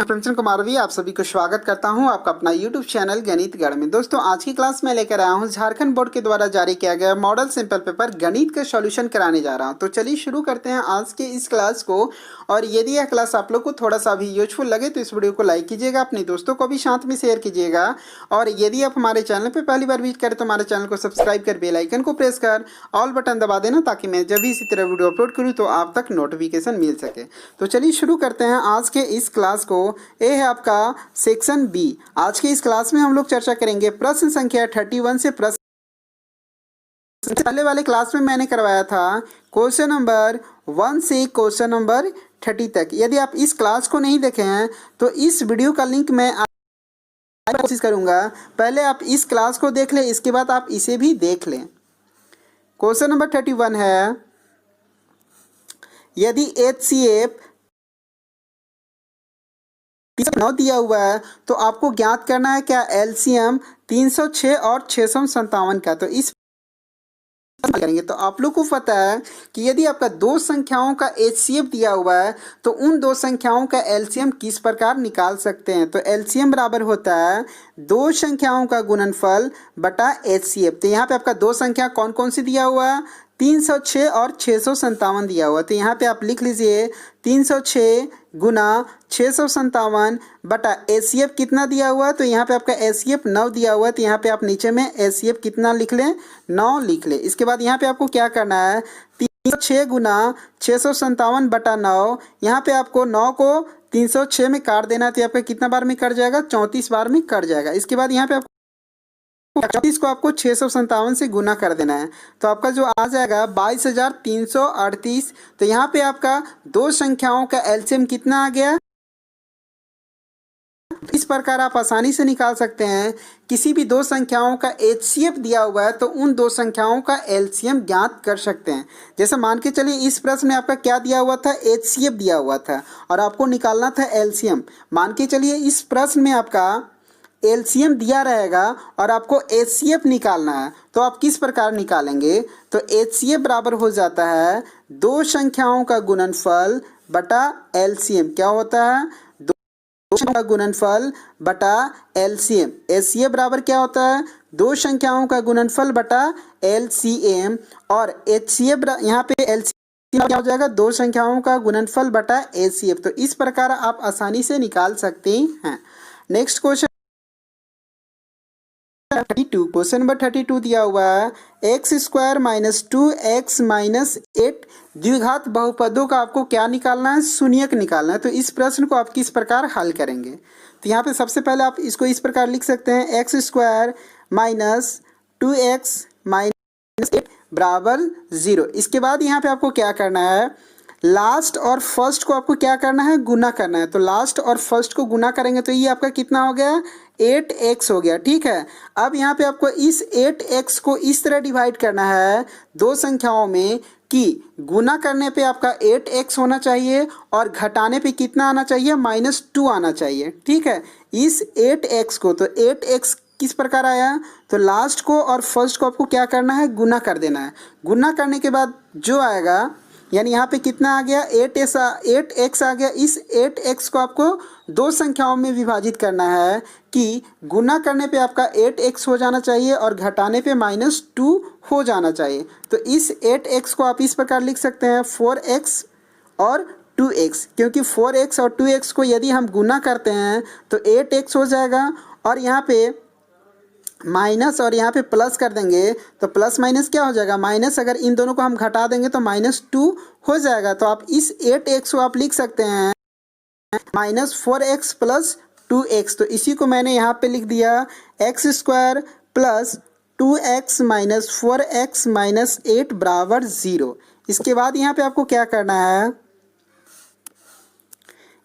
प्रेमचंद कुमार भी आप सभी को स्वागत करता हूं आपका अपना YouTube चैनल गणित गढ़ में। दोस्तों आज की क्लास में लेकर आया हूं झारखंड बोर्ड के द्वारा जारी किया गया मॉडल सिंपल पेपर गणित का सॉल्यूशन कराने जा रहा हूं। तो चलिए शुरू करते हैं आज के इस क्लास को। और यदि यह क्लास आप लोग को थोड़ा सा भी यूजफुल लगे तो इस वीडियो को लाइक कीजिएगा, अपने दोस्तों को भी साथ में शेयर कीजिएगा। और यदि आप हमारे चैनल पर पहली बार विजिट करें तो हमारे चैनल को सब्सक्राइब कर बेल आइकन को प्रेस कर ऑल बटन दबा देना, ताकि मैं जब भी इसी तरह वीडियो अपलोड करूँ तो आप तक नोटिफिकेशन मिल सके। तो चलिए शुरू करते हैं आज के इस क्लास को। ये है आपका सेक्शन बी। आज के इस क्लास में हम लोग चर्चा करेंगे प्रश्न संख्या 31 से प्रश्न। पहले वाले क्लास में मैंने करवाया था क्वेश्चन नंबर 1 से क्वेश्चन नंबर 30 तक। यदि आप इस क्लास को नहीं देखे हैं तो इस वीडियो का लिंक मैं कोशिश करूंगा पहले आप इस क्लास को देख लें, इसके बाद आप इसे भी देख लें। क्वेश्चन नंबर 31 है, यदि HCF 9 दिया हुआ है तो आपको ज्ञात करना है क्या LCM 306 और 657 का। तो इस करेंगे तो आप लोग को पता है कि यदि आपका दो संख्याओं का HCF दिया हुआ है तो उन दो संख्याओं का LCM किस प्रकार निकाल सकते हैं। तो LCM बराबर होता है दो संख्याओं का गुणनफल बटा HCF। तो यहाँ पे आपका दो संख्या कौन कौन सी दिया हुआ है, 306 और 657 दिया हुआ। तो यहाँ पे आप लिख लीजिए 306 गुना 657 बटा HCF कितना दिया हुआ है। तो यहाँ पे आपका HCF 9 दिया हुआ है, तो यहाँ पे आप नीचे में HCF कितना लिख लें, 9 लिख लें। इसके बाद यहाँ पे आपको क्या करना है, 306 गुना 657 बटा 9। यहाँ पे आपको 9 को 306 में काट देना है, तो आपका कितना बार में कट जाएगा, 34 बार में कट जाएगा। इसके बाद यहाँ पे आपको 34 को आपको 657 से गुना कर देना है, तो आपका जो आ जाएगा 22,338। तो यहाँ पे आपका दो संख्याओं का एलसीएम कितना आ गया। इस प्रकार आप आसानी से निकाल सकते हैं। किसी भी दो संख्याओं का HCF दिया हुआ है तो उन दो संख्याओं का LCM ज्ञात कर सकते हैं। जैसे मान के चलिए इस प्रश्न में आपका क्या दिया हुआ था, HCF दिया हुआ था और आपको निकालना था LCM। मान के चलिए इस प्रश्न में आपका LCM दिया रहेगा और आपको HCF निकालना है, तो आप किस प्रकार निकालेंगे। तो HCF बराबर हो जाता है दो संख्याओं का गुणनफल बटा LCM। क्या होता है, दो संख्याओं का गुणनफल बटा LCM। HCF बराबर क्या होता है, दो संख्याओं का गुणनफल बटा LCM। और HCF यहाँ पे LCM क्या हो जाएगा, दो संख्याओं का गुणनफल बटा HCF। तो इस प्रकार आप आसानी से निकाल सकते हैं। नेक्स्ट क्वेश्चन 32, क्वेश्चन नंबर 32 दिया हुआ है, x² माइनस 2x माइनस 8 द्विघात बहुपदों का आपको क्या निकालना है, शून्यक निकालना है। तो इस प्रश्न को आप किस प्रकार हल करेंगे। तो यहाँ पे सबसे पहले आप इसको इस प्रकार लिख सकते हैं, x² माइनस 2x माइनस 8 बराबर 0। इसके बाद यहाँ पे आपको क्या करना है, लास्ट और फर्स्ट को आपको क्या करना है, गुना करना है। तो लास्ट और फर्स्ट को गुना करेंगे तो ये आपका कितना हो गया, 8x हो गया। ठीक है, अब यहाँ पे आपको इस 8x को इस तरह डिवाइड करना है दो संख्याओं में कि गुना करने पे आपका 8x होना चाहिए और घटाने पे कितना आना चाहिए, -2 आना चाहिए। ठीक है, इस 8x को, तो 8x किस प्रकार आया, तो लास्ट को और फर्स्ट को आपको क्या करना है, गुना कर देना है। गुना करने के बाद जो आएगा, यानी यहाँ पे कितना आ गया, 8x आ गया। इस 8x को आपको दो संख्याओं में विभाजित करना है कि गुना करने पे आपका 8x हो जाना चाहिए और घटाने पे -2 हो जाना चाहिए। तो इस 8x को आप इस प्रकार लिख सकते हैं 4x और 2x, क्योंकि 4x और 2x को यदि हम गुना करते हैं तो 8x हो जाएगा और यहाँ पे माइनस और यहाँ पे प्लस कर देंगे तो प्लस माइनस क्या हो जाएगा, माइनस। अगर इन दोनों को हम घटा देंगे तो -2 हो जाएगा। तो आप इस 8x को आप लिख सकते हैं -4x प्लस 2x। तो इसी को मैंने यहाँ पे लिख दिया x² plus 2x minus 4x minus 8 बराबर 0। इसके बाद यहाँ पे आपको क्या करना है,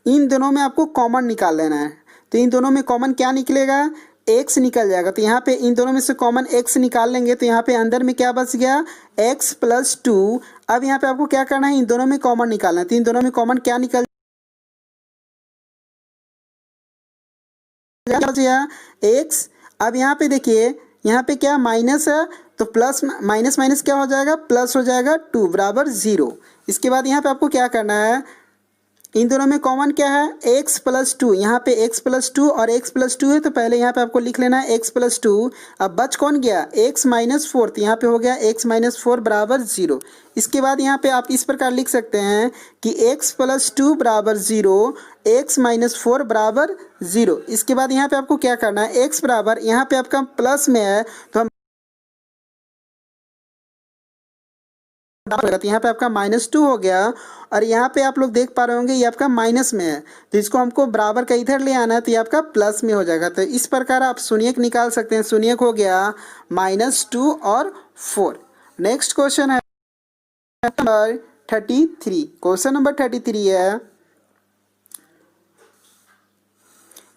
इन दोनों में आपको कॉमन निकाल लेना है। तो इन दोनों में कॉमन क्या निकलेगा, x निकल जाएगा। तो यहाँ पे इन दोनों में से कॉमन x निकाल लेंगे तो यहाँ पे अंदर में क्या बच गया, x प्लस 2। अब यहाँ पे आपको क्या करना है, इन दोनों में कॉमन निकालना है। तो इन दोनों में कॉमन क्या निकल जाएगा, x। अब यहाँ पे देखिए, यहाँ पे क्या माइनस है तो प्लस माइनस माइनस क्या हो जाएगा, प्लस हो जाएगा 2 बराबर 0। इसके बाद यहाँ पे आपको क्या करना है, इन दोनों में कॉमन क्या है, x प्लस टू, यहाँ पे x प्लस टू और x प्लस टू है, तो पहले यहाँ पे आपको लिख लेना है x प्लस टू। अब बच कौन गया, x माइनस फोर, तो यहाँ पे हो गया x माइनस फोर बराबर 0। इसके बाद यहाँ पे आप इस प्रकार लिख सकते हैं कि x प्लस टू बराबर 0, x माइनस फोर बराबर 0। इसके बाद यहाँ पे आपको क्या करना है, x बराबर यहाँ पे आपका प्लस में है तो हम यहाँ पे आपका माइनस टू हो गया, और यहाँ पे आप लोग देख पा रहे होंगे ये आपका माइनस में है, तो इसको हमको बराबर का इधर ले आना है, तो ये आपका प्लस में हो जाएगा। तो इस प्रकार आप शून्यक निकाल सकते हैं। शून्यक हो गया -2 और 4। नेक्स्ट क्वेश्चन है नंबर 33। क्वेश्चन नंबर 33 है,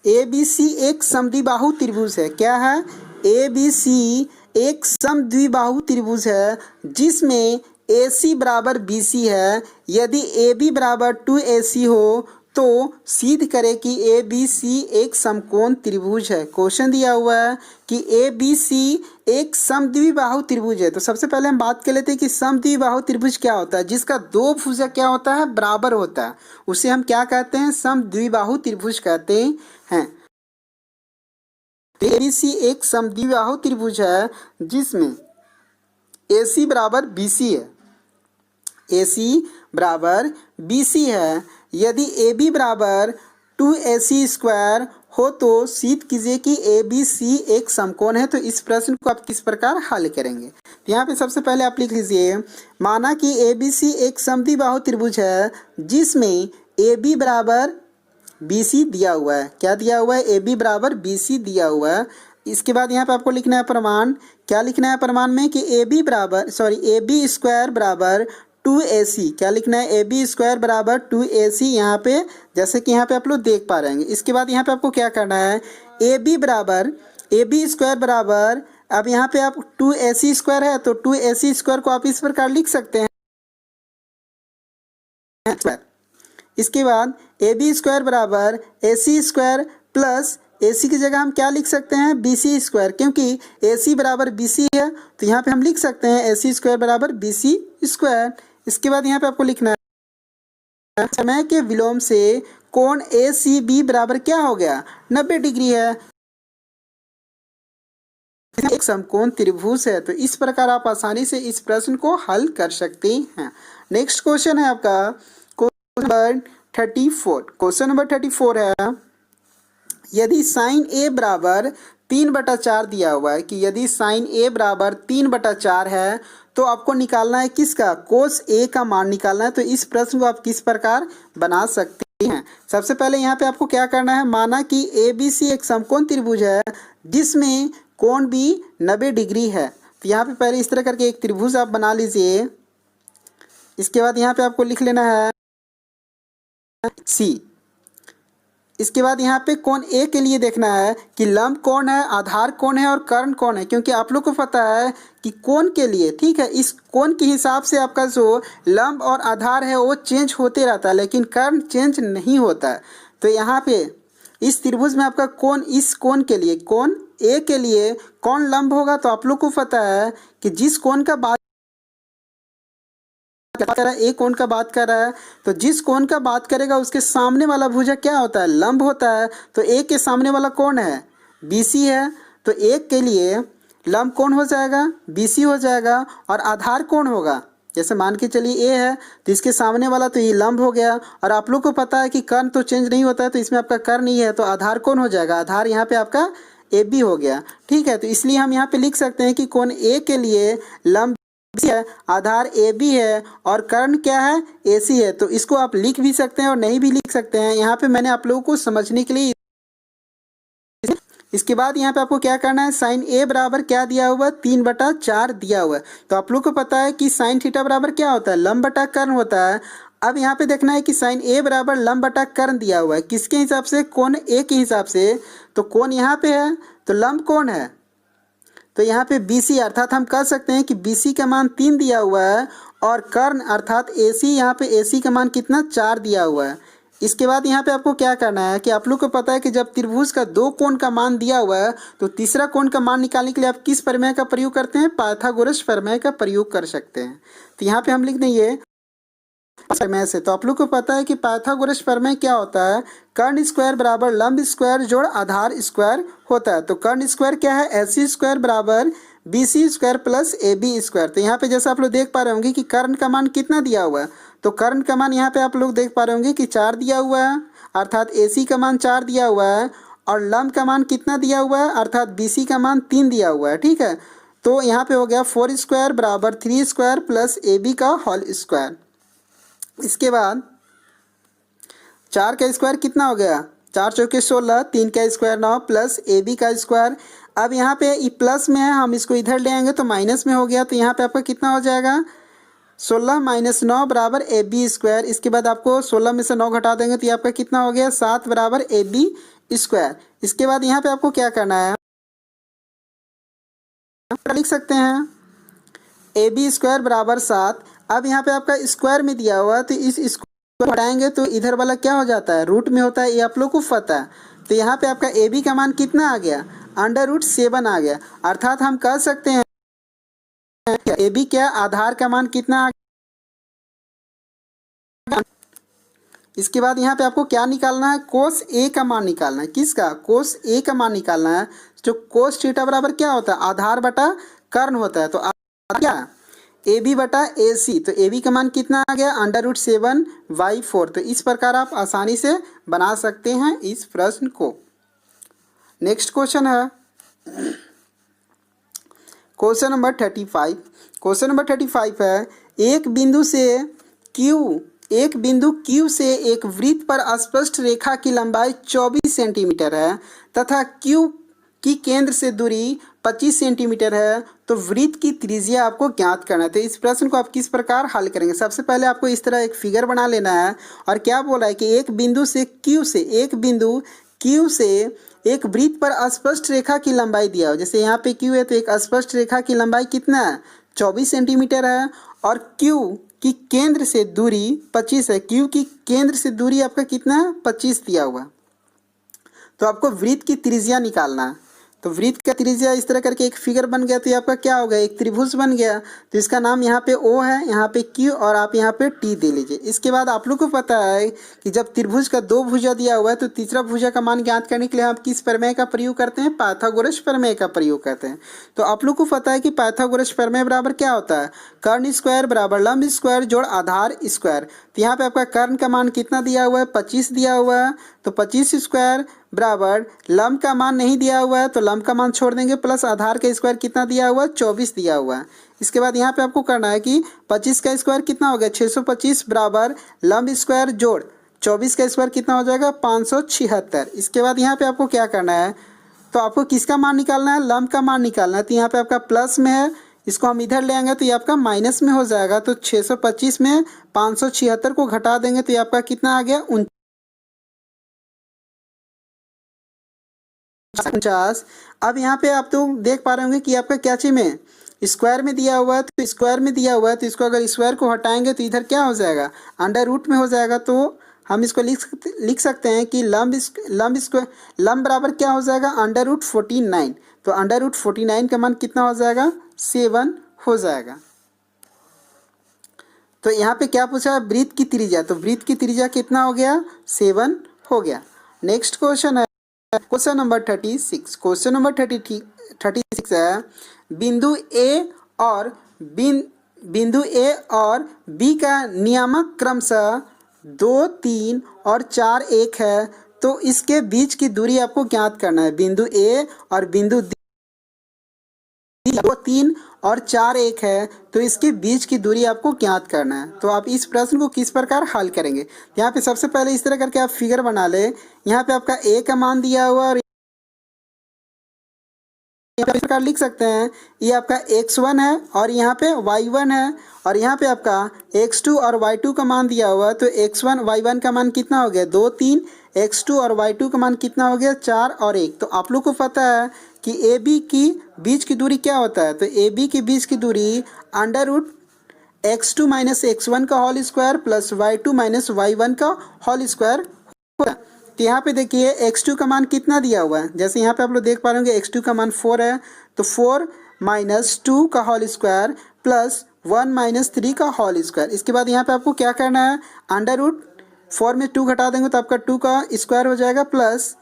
ABC एक समद्विबाहु त्रिभुज है। क्या है, ABC एक समद्विबाहु त्रिभुज है जिसमें AC बराबर BC है। यदि AB बराबर 2AC हो तो सिद्ध करे कि ABC एक समकोण त्रिभुज है। क्वेश्चन दिया हुआ है कि ABC एक समद्विबाहु त्रिभुज है। तो सबसे पहले हम बात कर लेते हैं कि समद्विबाहु त्रिभुज क्या होता है, जिसका दो भुजा क्या होता है, बराबर होता है, उसे हम क्या कहते हैं, समद्विबाहु त्रिभुज कहते हैं। ABC एक समद्विबाहु त्रिभुज है जिसमें AC बराबर BC है, AC बराबर BC है। यदि AB बराबर 2AC स्क्वायर हो तो सिद्ध कीजिए कि ABC एक समकोण है। तो इस प्रश्न को आप किस प्रकार हल करेंगे, तो यहाँ पे सबसे पहले आप लिख लीजिए, माना कि ABC एक समद्विबाहु त्रिभुज है जिसमें AB बराबर BC दिया हुआ है। क्या दिया हुआ है, AB बराबर BC दिया हुआ है। इसके बाद यहाँ पे आपको लिखना है प्रमाण। क्या लिखना है प्रमाण में कि AB स्क्वायर बराबर 2AC। क्या लिखना है, AB स्क्वायर बराबर 2AC, यहाँ पे जैसे कि यहाँ पे आप लोग देख पा रहे हैं। इसके बाद यहाँ पे आपको क्या करना है, AB स्क्वायर बराबर, अब यहाँ पे आप 2AC स्क्वायर है तो 2AC स्क्वायर को आप इस प्रकार लिख सकते हैं। इसके बाद AB स्क्वायर बराबर AC स्क्वायर प्लस AC की जगह हम क्या लिख सकते हैं, BC स्क्वायर, क्योंकि AC बराबर BC है तो यहाँ पे हम लिख सकते हैं AC स्क्वायर बराबर BC स्क्वायर। इसके बाद यहाँ पे आपको लिखना है समय के विलोम से कोण ACB बराबर क्या हो गया, 90 डिग्री है, एक समकोण त्रिभुज है। तो इस प्रकार आप आसानी से इस प्रश्न को हल कर सकते हैं। नेक्स्ट क्वेश्चन है आपका क्वेश्चन नंबर 34। क्वेश्चन नंबर 34 है, यदि साइन A बराबर 3/4 दिया हुआ है कि यदि साइन A बराबर 3/4 है तो आपको निकालना है किसका, कोस A का मान निकालना है। तो इस प्रश्न को आप किस प्रकार बना सकते हैं। सबसे पहले यहाँ पे आपको क्या करना है, माना कि ABC एक समकोण त्रिभुज है जिसमें कोण भी 90 डिग्री है। तो यहाँ पे पहले इस तरह करके एक त्रिभुज आप बना लीजिए। इसके बाद यहाँ पे आपको लिख लेना है C। इसके बाद यहाँ पे कोण A के लिए देखना है कि लंब कौन है, आधार कौन है और कर्ण कौन है, क्योंकि आप लोग को पता है कि कोण के लिए, ठीक है, इस कोण के हिसाब से आपका जो लंब और आधार है वो चेंज होते रहता है, लेकिन कर्ण चेंज नहीं होता है। तो यहाँ पे इस त्रिभुज में आपका कोण, इस कोण के लिए, कोण A के लिए कौन लंब होगा, तो आप लोग को पता है कि जिस कोण का बात कर रहा है, एक कोण का बात कर रहा है, तो जिस कोण का बात करेगा उसके सामने वाला भुजा क्या होता है, लंब होता है। तो एक के सामने वाला कौन है, BC है, तो एक के लिए लंब कौन हो जाएगा, BC हो जाएगा, और आधार कौन होगा, जैसे मान के चलिए A है तो इसके सामने वाला तो ये लंब हो गया। और आप लोग को पता है कि कर्ण तो चेंज नहीं होता है, तो इसमें आपका कर्ण नहीं है, तो आधार कौन हो जाएगा, आधार यहाँ पे आपका AB हो गया, ठीक है। तो इसलिए हम यहाँ पे लिख सकते हैं कि कोण A के लिए लंब है, आधार AB है और कर्ण क्या है, AC है। तो इसको आप लिख भी सकते हैं और नहीं भी लिख सकते हैं। यहाँ पे मैंने आप लोगों को समझने के लिए। इसके बाद यहाँ पे आपको क्या करना है, साइन A बराबर क्या दिया हुआ है, 3/4 दिया हुआ है। तो आप लोग को पता है कि साइन थीटा बराबर क्या होता है, लंब बटा कर्ण होता है। अब यहाँ पे देखना है कि साइन A बराबर लंब बटा कर्ण दिया हुआ है, किसके हिसाब से, कोण A के हिसाब से। तो कोण यहाँ पे है तो लंब कौन है, तो यहाँ पे BC, अर्थात हम कह सकते हैं कि BC का मान 3 दिया हुआ है, और कर्ण अर्थात AC, यहाँ पे AC का मान कितना, 4 दिया हुआ है। इसके बाद यहाँ पे आपको क्या करना है कि आप लोग को पता है कि जब त्रिभुज का 2 कोण का मान दिया हुआ है तो तीसरा कोण का मान निकालने के लिए आप किस प्रमेय का प्रयोग करते हैं, पाइथागोरस प्रमेय का प्रयोग कर सकते हैं। तो यहाँ पे हम लिख देंगे प्रमेय से। तो आप लोग को पता है कि पाइथागोरस प्रमेय क्या होता है, कर्ण स्क्वायर बराबर लंब स्क्वायर जोड़ आधार स्क्वायर होता है। तो कर्ण स्क्वायर क्या है, AC स्क्वायर बराबर BC square plus AB square. तो यहाँ पे जैसे आप लोग देख पा रहे होंगे कि कर्ण का मान कितना दिया हुआ है, तो कर्ण का मान यहाँ पे आप लोग देख पा रहे होंगे कि 4 दिया हुआ है, अर्थात AC का मान 4 दिया हुआ है, और लंब का मान कितना दिया हुआ है, अर्थात BC का मान 3 दिया हुआ है। ठीक है, तो यहाँ पे हो गया 4 स्क्वायर बराबर 3 स्क्वायर प्लस AB का होल स्क्वायर। इसके बाद 4 का स्क्वायर कितना हो गया, 4 चौके 16, 3 का स्क्वायर 9 प्लस AB का स्क्वायर। अब यहाँ पे ये प्लस में है, हम इसको इधर ले आएंगे तो माइनस में हो गया। तो यहाँ पे आपका कितना हो जाएगा, 16 माइनस 9 बराबर AB स्क्वायर। इसके बाद आपको 16 में से 9 घटा देंगे तो ये आपका कितना हो गया, 7 बराबर AB स्क्वायर। इसके बाद यहाँ पे आपको क्या करना है, लिख सकते हैं AB स्क्वायर बराबर 7। अब यहाँ पे आपका स्क्वायर में दिया हुआ है, तो इस स्क्वायर हटाएंगे तो इधर वाला क्या हो जाता है, रूट में होता है, ये आप लोग को पता है। तो यहाँ पे आपका AB का मान कितना आ गया, √7 आ गया। अर्थात हम कह सकते हैं AB क्या, आधार का मान कितना आ गया। इसके बाद यहाँ पे आपको क्या निकालना है, कोस A का मान निकालना है। किसका, कोस A का मान निकालना है। जो कोस थीटा बराबर क्या होता है, आधार बटा कर्ण होता है। तो क्या, AB बटा AC। तो AB का मान कितना आ गया, √7/4। तो इस प्रकार आप आसानी से बना सकते हैं इस प्रश्न को। नेक्स्ट क्वेश्चन है क्वेश्चन नंबर 35। क्वेश्चन नंबर 35 है, एक बिंदु Q से एक वृत्त पर स्पष्ट रेखा की लंबाई 24 सेंटीमीटर है तथा Q की केंद्र से दूरी 25 सेंटीमीटर है, तो वृत्त की त्रिज्या आपको ज्ञात करना है। तो इस प्रश्न को आप किस प्रकार हल करेंगे, सबसे पहले आपको इस तरह एक फिगर बना लेना है। और क्या बोला है कि एक बिंदु Q से एक वृत्त पर अस्पष्ट रेखा की लंबाई दिया हो। जैसे यहाँ पे Q है तो एक अस्पष्ट रेखा की लंबाई कितना है, 24 सेंटीमीटर है, और Q की केंद्र से दूरी 25 है। Q की केंद्र से दूरी आपका कितना है, 25 दिया हुआ। तो आपको वृत्त की त्रिज्या निकालना है। तो वृत्त का त्रिज्या इस तरह करके एक फिगर बन गया, तो ये आपका क्या हो गया, एक त्रिभुज बन गया। तो इसका नाम यहाँ पे O है, यहाँ पे Q, और आप यहाँ पे T दे लीजिए। इसके बाद आप लोग को पता है कि जब त्रिभुज का 2 भुजा दिया हुआ है तो तीसरा भुजा का मान ज्ञात करने के लिए हम किस प्रमेय का प्रयोग करते हैं, पाइथागोरस प्रमेय का प्रयोग करते हैं। तो आप लोग को पता है कि पाइथागोरस प्रमेय बराबर क्या होता है, कर्ण स्क्वायर बराबर लंब स्क्वायर जोड़ आधार स्क्वायर। तो यहाँ पे आपका कर्ण का मान कितना दिया हुआ है, 25 दिया हुआ है। तो 25 स्क्वायर बराबर लंब का मान नहीं दिया हुआ है तो लंब का मान छोड़ देंगे, प्लस आधार का स्क्वायर कितना दिया हुआ है, 24 दिया हुआ है। इसके बाद यहाँ पे आपको करना है कि 25 का स्क्वायर कितना हो गया, 625 बराबर लंब स्क्वायर जोड़ 24 का स्क्वायर कितना हो जाएगा, 576। इसके बाद यहाँ पे आपको क्या करना है, तो आपको किसका मान निकालना है, लंब का मान निकालना है। तो यहाँ पे आपका प्लस में है, इसको हम इधर ले आएंगे तो ये आपका माइनस में हो जाएगा। तो 625 में 576 को घटा देंगे तो ये आपका कितना आ गया, 49। अब यहाँ पे आप तो देख पा रहे होंगे कि आपका क्या चीज में, स्क्वायर में दिया हुआ है। तो स्क्वायर में दिया हुआ है तो इसको अगर स्क्वायर को हटाएंगे तो इधर क्या हो जाएगा, अंडर रूट में हो जाएगा। तो हम इसको लिख सकते हैं कि लंब बराबर क्या हो जाएगा, √49। तो √49 का मान कितना हो जाएगा, 7 हो जाएगा। तो यहाँ पे क्या पूछा है, वृत्त की त्रिज्या। तो वृत्त की त्रिज्या कितना हो गया, 7 हो गया। नेक्स्ट क्वेश्चन है क्वेश्चन नंबर 36। क्वेश्चन नंबर 36 है, बिंदु ए और बी का नियामक क्रमशः 2, 3 और 4, 1 है। तो इसके बीच की दूरी आपको ज्ञात करना है। बिंदु ए और बिंदु 2, 3 और 4, 1 है, तो इसके बीच की दूरी आपको ज्ञात करना है। तो आप इस प्रश्न को किस प्रकार हल करेंगे, यहाँ पे सबसे पहले इस तरह करके आप फिगर बना ले। यहाँ पे आपका a का मान दिया हुआ और इस प्रकार लिख सकते हैं, ये आपका x1 है और यहाँ पे y1 है, और यहाँ पे आपका x2 और y2 का मान दिया हुआ। तो x1 y1 का मान कितना हो गया, 2, 3, x2 और y2 का मान कितना हो गया, 4 और 1। तो आप लोग को पता है कि AB की बीच की दूरी क्या होता है, तो AB के बीच की दूरी √x2 माइनस x1 का whole square plus y2 minus y1 का होल स्क्वायर होगा। तो यहाँ पे देखिए x2 का मान कितना दिया हुआ है, जैसे यहाँ पे आप लोग देख पा रहे होंगे x2 का मान 4 है। तो 4 माइनस 2 का होल स्क्वायर प्लस 1 - 3 का होल स्क्वायर। इसके बाद यहाँ पे आपको क्या करना है, √4 में 2 घटा देंगे तो आपका 2 का स्क्वायर हो जाएगा प्लस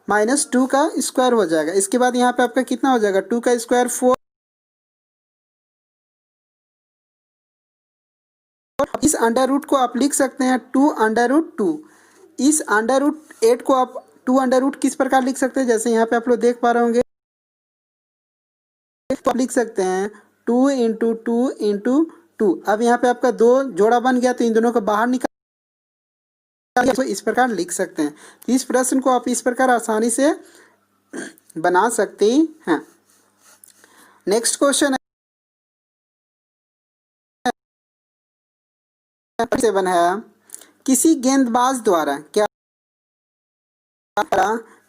-2 का स्क्वायर हो जाएगा। इसके बाद यहाँ पे आपका कितना हो जाएगा, 2 का स्क्वायर 4। इस अंडर रूट को आप लिख सकते हैं 2√2। इस √8 को आप 2√, किस प्रकार लिख सकते हैं, जैसे यहाँ पे आप लोग देख पा रहे होंगे, तो आप लिख सकते हैं 2 × 2 × 2। अब यहाँ पे आपका 2 जोड़ा बन गया तो इन दोनों को बाहर निकाल, तो इस प्रकार लिख सकते हैं। तो इस प्रश्न को आप इस प्रकार आसानी से बना सकते हैं। नेक्स्ट क्वेश्चन है 7 है, किसी गेंदबाज द्वारा क्या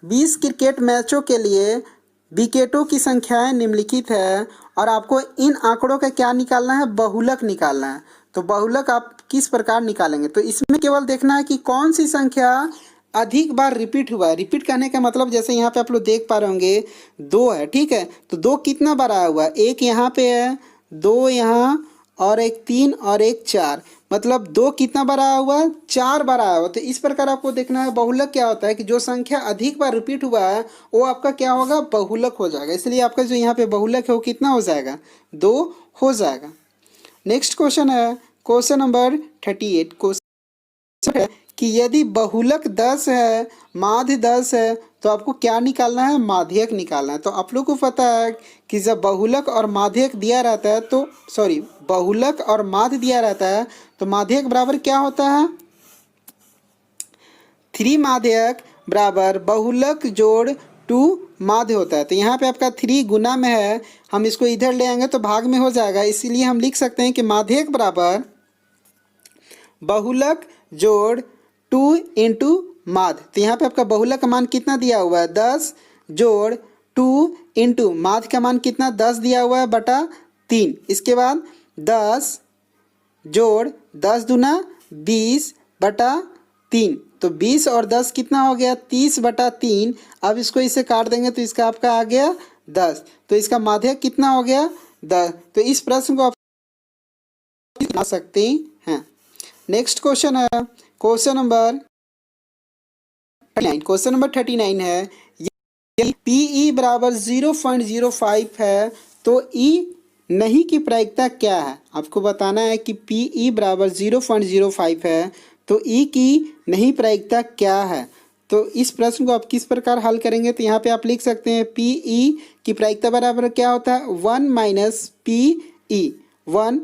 20 क्रिकेट मैचों के लिए विकेटों की संख्याएं निम्नलिखित है और आपको इन आंकड़ों का क्या निकालना है, बहुलक निकालना है। तो बहुलक आप किस प्रकार निकालेंगे, तो इसमें केवल देखना है कि कौन सी संख्या अधिक बार रिपीट हुआ है। रिपीट करने का मतलब जैसे यहाँ पे आप लोग देख पा रहे होंगे 2 है, ठीक है, तो 2 कितना बार आया हुआ है, 1 यहाँ पे है, 2 यहाँ और एक 3 और एक 4, मतलब 2 कितना बार आया हुआ है, 4 बार आया हुआ। तो इस प्रकार आपको देखना है बहुलक क्या होता है कि जो संख्या अधिक बार रिपीट हुआ है वो आपका क्या होगा, बहुलक हो जाएगा। इसलिए आपका जो यहाँ पे बहुलक है वो कितना हो जाएगा, 2 हो जाएगा। नेक्स्ट क्वेश्चन है क्वेश्चन नंबर 38। क्वेश्चन है कि यदि बहुलक 10 है, माध्य 10 है, तो आपको क्या निकालना है, माध्यक निकालना है। तो आप लोग को पता है कि जब बहुलक और माध्यक दिया रहता है तो बहुलक और माध्य दिया रहता है तो माध्यक बराबर क्या होता है, 3 माध्यक बराबर बहुलक जोड़ 2 माध्य होता है। तो यहाँ पे आपका 3 गुना में है, हम इसको इधर ले आएंगे तो भाग में हो जाएगा, इसीलिए हम लिख सकते हैं कि माध्यक बराबर बहुलक जोड़ 2 × माध्य। तो यहाँ पे आपका बहुलक का मान कितना दिया हुआ है, 10 जोड़ 2 × माध्य का मान कितना, 10 दिया हुआ है बटा 3। इसके बाद 10 जोड़ 10 दूना 20 बटा 3, तो 20 और 10 कितना हो गया, 30 बटा 3। अब इसको इसे काट देंगे तो इसका आपका आ गया 10, तो इसका माध्यक कितना हो गया, 10। तो इस प्रश्न को आप बना सकते हैं। नेक्स्ट क्वेश्चन है क्वेश्चन नंबर 39। क्वेश्चन नंबर 39 है, यदि PE बराबर 0.05 है तो E नहीं की प्रायिकता क्या है। आपको बताना है कि PE बराबर 0.05 है तो E की नहीं प्रायिकता क्या है। तो इस प्रश्न को आप किस प्रकार हल करेंगे, तो यहाँ पे आप लिख सकते हैं PE की प्रायिकता बराबर क्या होता है, 1 - PE। 1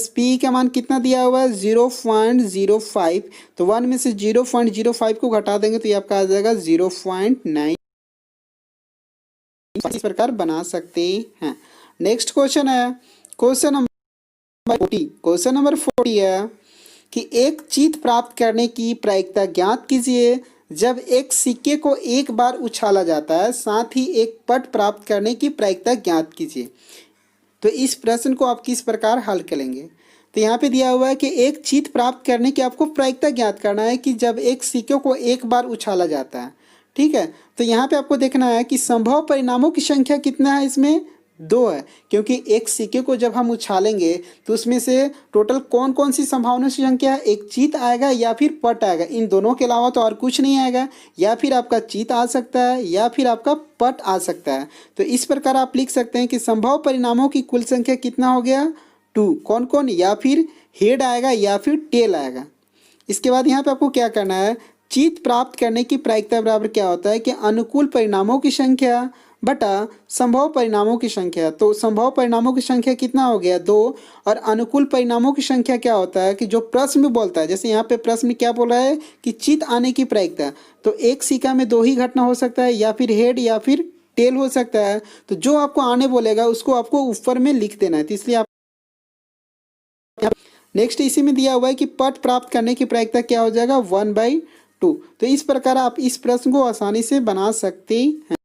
- PE का मान कितना दिया हुआ है, 0.05। तो 1 में से 0.05 को घटा देंगे तो ये आपका आ जाएगा 0.9। इस प्रकार बना सकते हैं। नेक्स्ट क्वेश्चन है क्वेश्चन नंबर 40। क्वेश्चन नंबर 40 है कि एक चीज प्राप्त करने की प्रायिकता ज्ञात कीजिए जब एक सिक्के को एक बार उछाला जाता है, साथ ही एक पट प्राप्त करने की प्रायिकता ज्ञात कीजिए। तो इस प्रश्न को आप किस प्रकार हल करेंगे, तो यहाँ पे दिया हुआ है कि एक चीज प्राप्त करने की आपको प्रायिकता ज्ञात करना है कि जब एक सिक्के को एक बार उछाला जाता है, ठीक है। तो यहाँ पे आपको देखना है कि संभव परिणामों की संख्या कितना है, इसमें 2 है, क्योंकि एक सिक्के को जब हम उछालेंगे तो उसमें से टोटल कौन कौन सी संभावना की संख्या है, एक चीत आएगा या फिर पट आएगा, इन दोनों के अलावा तो और कुछ नहीं आएगा। या फिर आपका चीत आ सकता है या फिर आपका पट आ सकता है। तो इस प्रकार आप लिख सकते हैं कि संभव परिणामों की कुल संख्या कितना हो गया, 2। कौन कौन, या फिर हेड आएगा या फिर टेल आएगा। इसके बाद यहाँ पे आपको क्या करना है, चीत प्राप्त करने की प्रायिकता बराबर क्या होता है कि अनुकूल परिणामों की संख्या बटा संभव परिणामों की संख्या। तो संभव परिणामों की संख्या कितना हो गया, 2, और अनुकूल परिणामों की संख्या क्या होता है कि जो प्रश्न में बोलता है, जैसे यहाँ पे प्रश्न में क्या बोल रहा है कि चित आने की प्रायिकता, तो एक सिक्का में 2 ही घटना हो सकता है, या फिर हेड या फिर टेल हो सकता है। तो जो आपको आने बोलेगा उसको आपको ऊपर में लिख देना है। तो इसलिए आप नेक्स्ट इसी में दिया हुआ है कि पट प्राप्त करने की प्रायिकता क्या हो जाएगा, 1/2। तो इस प्रकार आप इस प्रश्न को आसानी से बना सकते हैं।